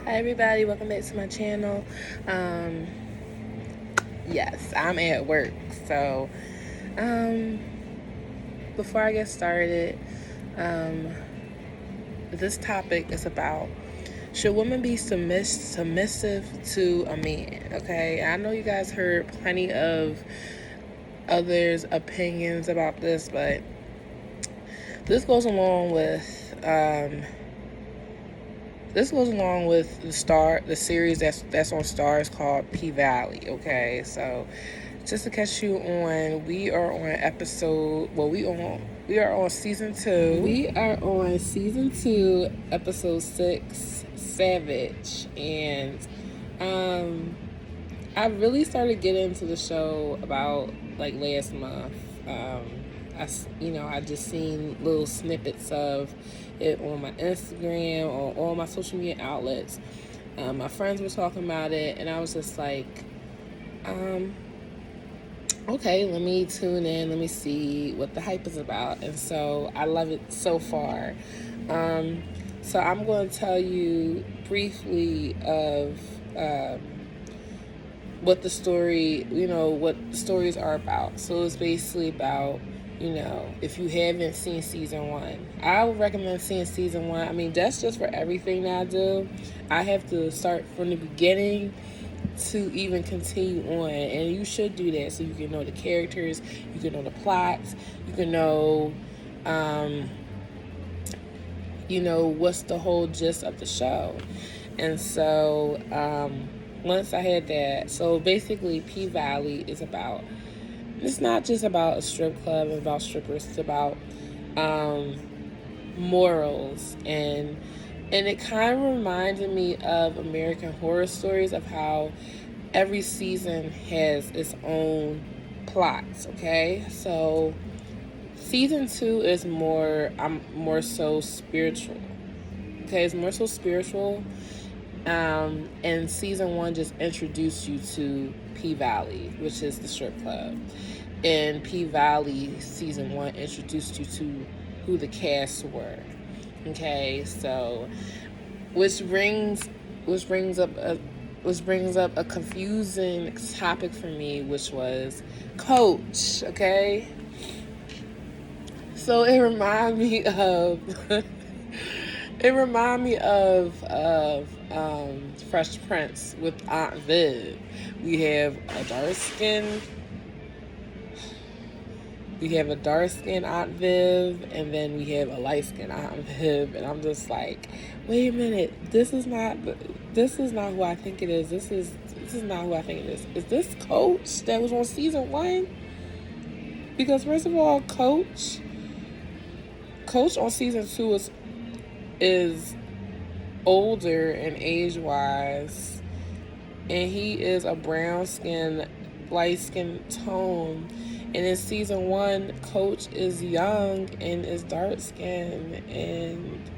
Hi everybody, welcome back to my channel. Yes, I'm at work, so before I get started, this topic is about, should women be submissive to a man? Okay, I know you guys heard plenty of others' opinions about this, but this goes along with the series that's on Stars called P-Valley. Okay, so just to catch you on, we are on episode. Well, we are on season 2. We are on season 2, episode 6, Savage, and I really started getting into the show about like last month. I just seen little snippets of it on my Instagram or all my social media outlets. My friends were talking about it, and I was just like, okay, let me tune in, let me see what the hype is about. And so I love it so far. So I'm going to tell you briefly of what the stories are about. So it's basically about, if you haven't seen season 1, I would recommend seeing season 1. I mean, that's just for everything that I do. I have to start from the beginning to even continue on, and you should do that so you can know the characters, you can know the plots, you can know what's the whole gist of the show. And so once I had that, so basically P-Valley is about, it's not just about a strip club and about strippers, it's about morals, and it kind of reminded me of American Horror Stories, of how every season has its own plots. Okay, so season 2 is more so spiritual. Okay, it's more so spiritual. And season 1 just introduced you to P-Valley, which is the strip club. And P-Valley season 1 introduced you to who the cast were. Okay, so which brings up a confusing topic for me, which was Coach. Okay, so it reminded me of Fresh Prince with Aunt Viv. We have a dark skin Aunt Viv, and then we have a light skin Aunt Viv, and I'm just like, wait a minute, this is not who I think it is. This is not who I think it is. Is this Coach that was on season 1? Because first of all, Coach on season 2 is older and age-wise, and he is a brown skin, light skin tone. And in season 1, Coach is young and is dark skinned, and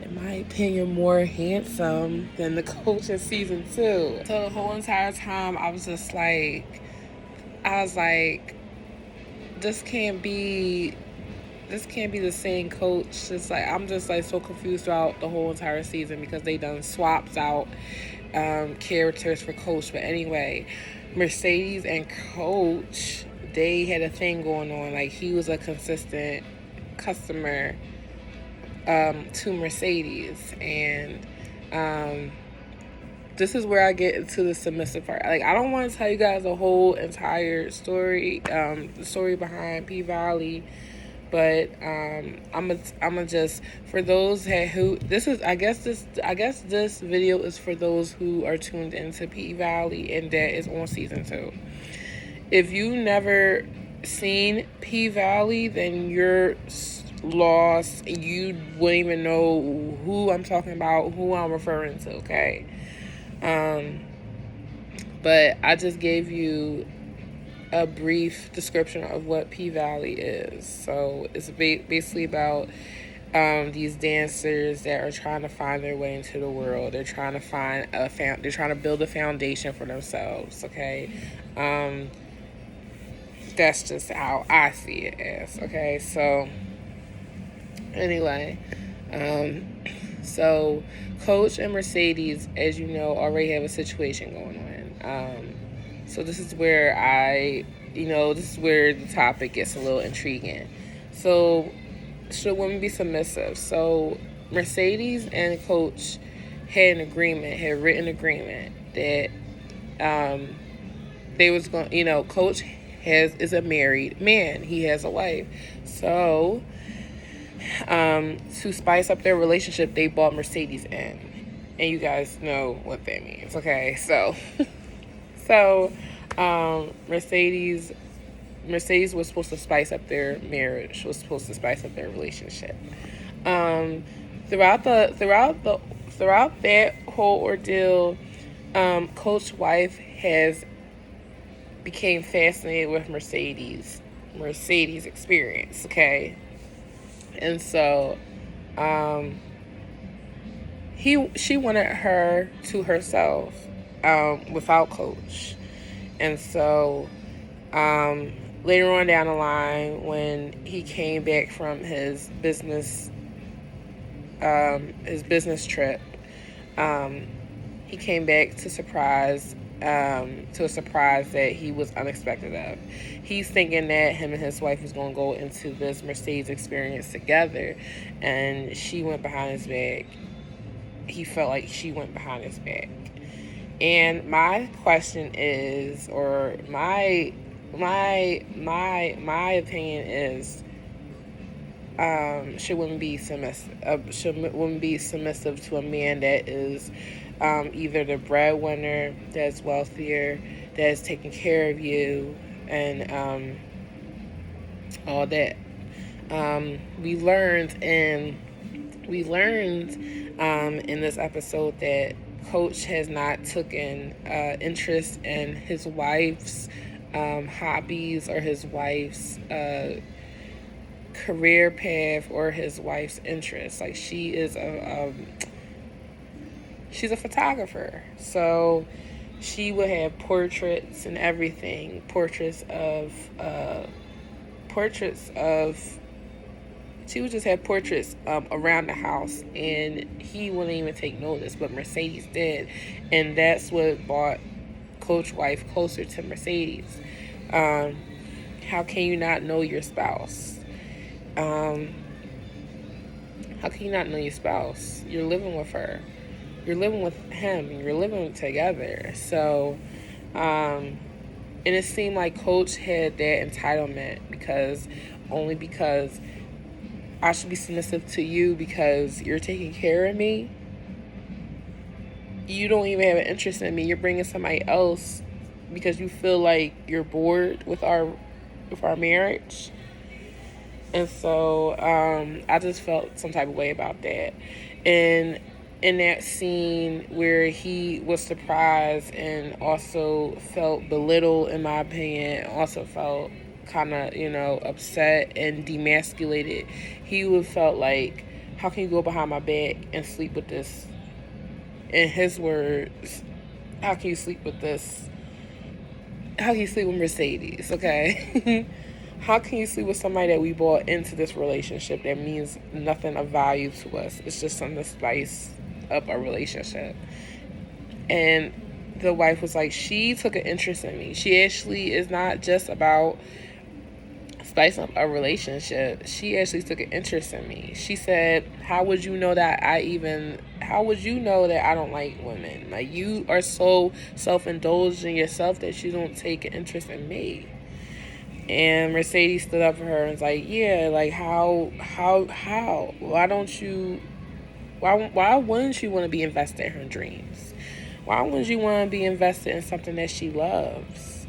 in my opinion more handsome than the Coach in season 2. So the whole entire time I was like, this can't be the same Coach. Just like, I'm just like so confused throughout the whole entire season, because they done swapped out characters for Coach. But anyway, Mercedes and Coach, they had a thing going on. Like, he was a consistent customer to Mercedes, and this is where I get into the submissive part. Like, I don't want to tell you guys the whole entire story, the story behind P-Valley. But I'm a just, for those who this is, I guess this video is for those who are tuned into P-Valley, and that is on season 2. If you never seen P-Valley, then you're lost. You wouldn't even know who I'm talking about, who I'm referring to. Okay, but I just gave you a brief description of what P-Valley is. So it's basically about these dancers that are trying to find their way into the world. They're trying to find they're trying to build a foundation for themselves. Okay, that's just how I see it as. Okay, so anyway, So Coach and Mercedes, as you know, already have a situation going on. So this is where this is where the topic gets a little intriguing. So should women be submissive? So Mercedes and Coach had a written agreement that they was going. Coach is a married man. He has a wife. So to spice up their relationship, they bought Mercedes in, and you guys know what that means. Okay, so Mercedes was supposed to spice up their marriage, was supposed to spice up their relationship. Throughout that whole ordeal, Coach's wife has became fascinated with Mercedes experience. Okay, and so she wanted her to herself without Coach, and so later on down the line, when he came back from his business trip, he came back to a surprise that he was unexpected of. He's thinking that him and his wife was going to go into this Mercedes experience together, and she went behind his back. He felt like she went behind his back. And my question is, or my opinion is, should women be submissive? Should women be submissive to a man that is either the breadwinner, that's wealthier, that's taking care of you, and all that? We learned in this episode that Coach has not taken interest in his wife's hobbies or his wife's career path or his wife's interests. Like, she's a photographer, so she would have portraits and everything, she would just have portraits around the house, and he wouldn't even take notice, but Mercedes did, and that's what brought Coach's wife closer to Mercedes. How can you not know your spouse? How can you not know your spouse? You're living with her. You're living with him. You're living together. So, and it seemed like Coach had that entitlement because I should be submissive to you because you're taking care of me. You don't even have an interest in me. You're bringing somebody else because you feel like you're bored with our marriage. And so I just felt some type of way about that. And in that scene where he was surprised and also felt belittled, in my opinion, also felt kind of, upset and demasculated, he would felt like, how can you go behind my back and sleep with this? In his words, how can you sleep with this? How can you sleep with Mercedes, okay? How can you sleep with somebody that we brought into this relationship that means nothing of value to us? It's just something to spice up a relationship. And the wife was like, she took an interest in me. She actually is not just about spicing up a relationship. She actually took an interest in me. She said, how would you know that I don't like women? Like, you are so self-indulged in yourself that you don't take an interest in me. And Mercedes stood up for her and was like, yeah, like, how? Why wouldn't you want to be invested in her dreams? Why wouldn't you want to be invested in something that she loves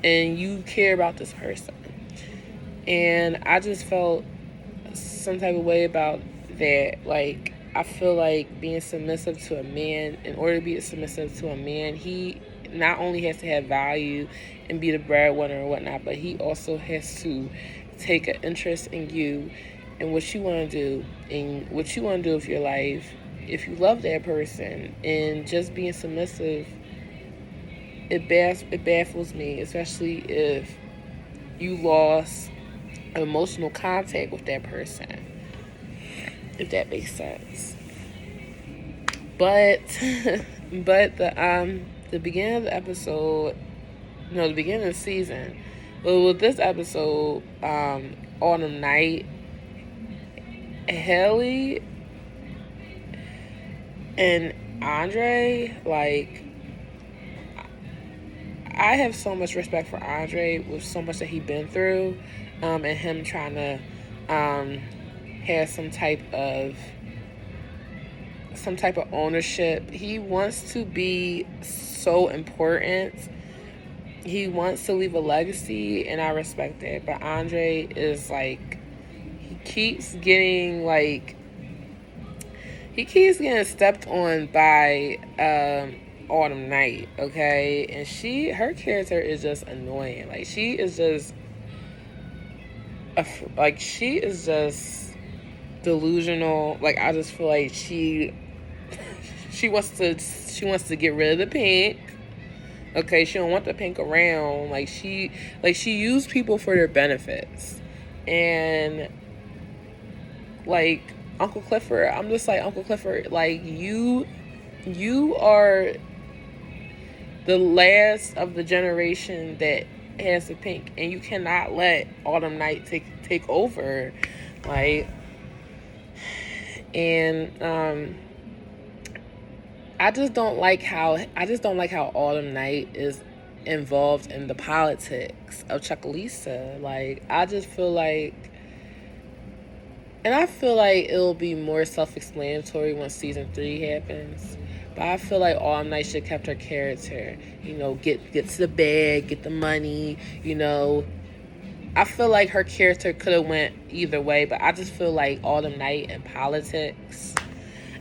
and you care about this person? And I just felt some type of way about that. Like, I feel like being submissive to a man, in order to be submissive to a man, he not only has to have value and be the breadwinner or whatnot, but he also has to take an interest in you and what you want to do and what you want to do with your life. If you love that person, and just being submissive, it baffles me, especially if you lost emotional contact with that person, if that makes sense. But but the beginning of the episode, no, the beginning of the season, well, with this episode, Autumn Night, Haley and Andre, like, I have so much respect for Andre with so much that he been through, and him trying to have some type of ownership. He wants to be so important. He wants to leave a legacy, and I respect that. But Andre is like, he keeps getting stepped on by Autumn Night, okay? And her character is just annoying. Like, she is just delusional. Like, I just feel like she wants to get rid of the pink. Okay, she don't want the pink around. Like, she used people for their benefits. And like, Uncle Clifford, I'm just like, Uncle Clifford, like, you are the last of the generation that has the pink, and you cannot let Autumn Night take over. Like, and I just don't like how Autumn Night is involved in the politics of Chuckalissa. Like, I just feel like, and I feel like it'll be more self-explanatory when season 3 happens. But I feel like Autumn Night should have kept her character. You know, get to the bag, get the money. You know, I feel like her character could have went either way. But I just feel like Autumn Night and politics.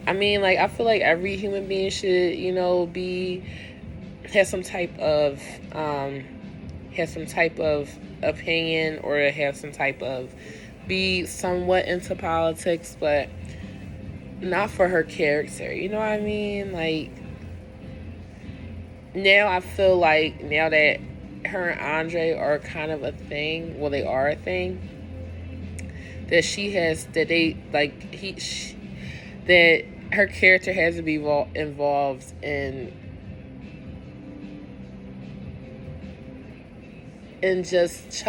I mean, like, I feel like every human being should, you know, have some type of opinion, or have some type of, be somewhat into politics, but not for her character. You know what I mean? Like, now I feel like, now that her and Andre are kind of a thing, well, they are a thing, that that her character has to be involved in just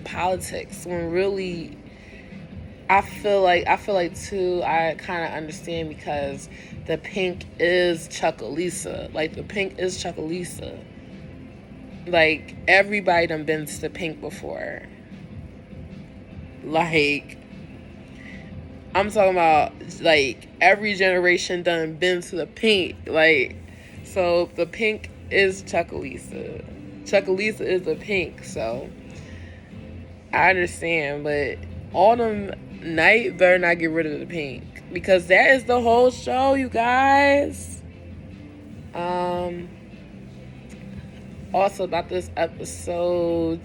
politics, when really I feel like too, I kind of understand, because the pink is Chuckalissa. Like, the pink is Chuckalissa. Like, everybody done been to the pink before. Like, I'm talking about, like, every generation done been to the pink. Like, so the pink is Chuckalissa. Chuckalissa is the pink, so I understand, but Autumn Night better not get rid of the pink, because that is the whole show, you guys. Also about this episode,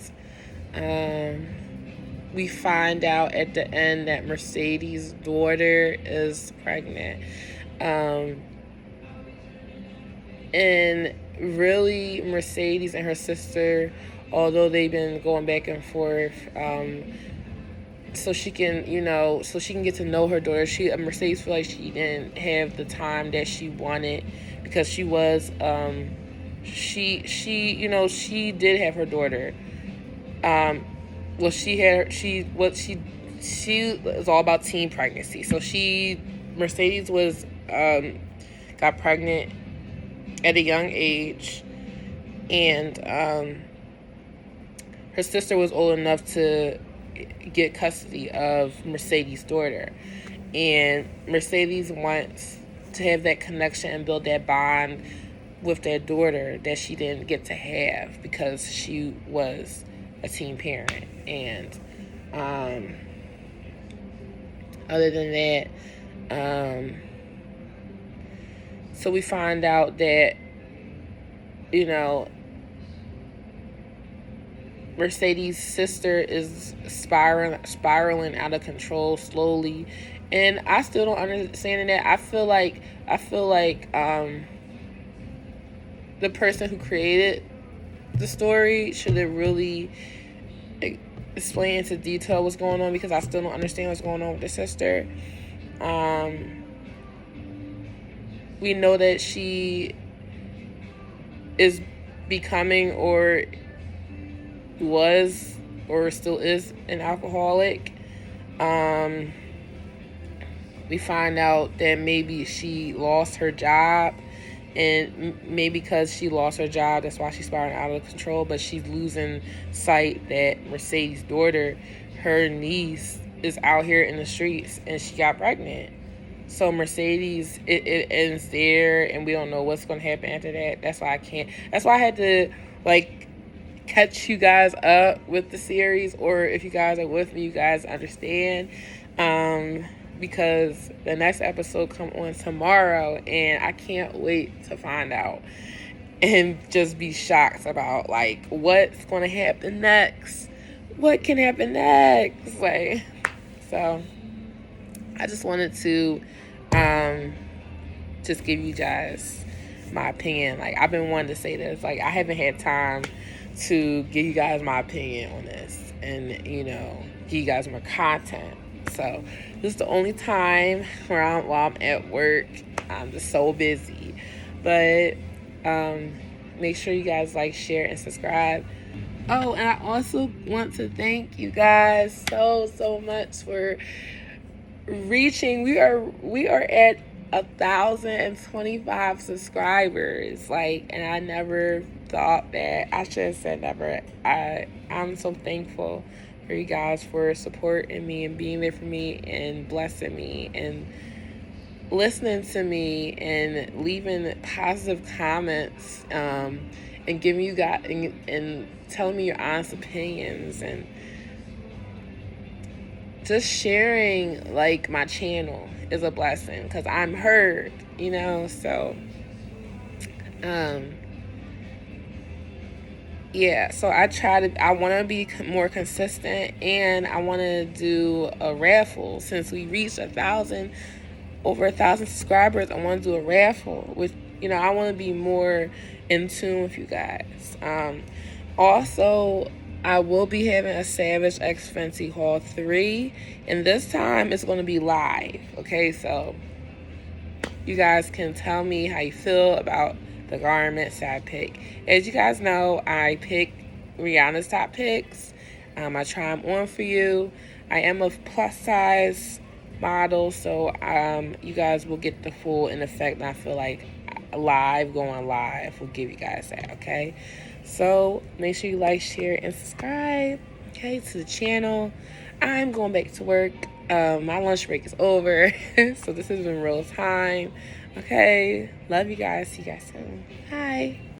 we find out at the end that Mercedes' daughter is pregnant. And really, Mercedes and her sister, although they've been going back and forth, so she can get to know her daughter. Mercedes feel like she didn't have the time that she wanted, because she was, she did have her daughter. She was all about teen pregnancy. So Mercedes was, got pregnant at a young age, and her sister was old enough to get custody of Mercedes' daughter, and Mercedes wants to have that connection and build that bond with their daughter that she didn't get to have because she was a teen parent. And other than that, so we find out that, Mercedes' sister is spiraling out of control slowly, and I still don't understand that. I feel like the person who created the story should have really explained into detail what's going on, because I still don't understand what's going on with the sister. we know that she is becoming or was or still is an alcoholic. We find out that maybe she lost her job, and maybe because she lost her job, that's why she's spiraling out of control. But she's losing sight that Mercedes' daughter, her niece, is out here in the streets, and she got pregnant. So Mercedes, it ends there, and we don't know what's going to happen after that. That's why I had to, like, catch you guys up with the series, or if you guys are with me, you guys understand. Because the next episode come on tomorrow, and I can't wait to find out and just be shocked about, like, what's going to happen next. What can happen next? Like, so I just wanted to just give you guys my opinion. Like, I've been wanting to say this. Like, I haven't had time to give you guys my opinion on this and, you know, give you guys more content. So this is the only time while I'm at work. I'm just so busy. But make sure you guys like, share, and subscribe. Oh, and I also want to thank you guys so much for reaching. We are at 1,025 subscribers. Like, and I never thought that. I should have said never. I'm so thankful for you guys for supporting me and being there for me and blessing me and listening to me and leaving positive comments, and giving you guys and telling me your honest opinions and just sharing, like, my channel is a blessing because I'm heard, you know. So yeah, so I want to be more consistent, and I want to do a raffle. Since we reached over 1,000 subscribers, I want to do a raffle with, you know, I want to be more in tune with you guys. Also, I will be having a Savage X Fenty Haul 3, and this time it's going to be live. Okay, so you guys can tell me how you feel about the garments I pick. As you guys know, I pick Rihanna's top picks. I try them on for you. I am a plus size model, so you guys will get the full in effect. And I feel like going live will give you guys that. Okay, so make sure you like, share, and subscribe. Okay, to the channel. I'm going back to work. My lunch break is over, so this has been real time. Okay, love you guys. See you guys soon. Bye.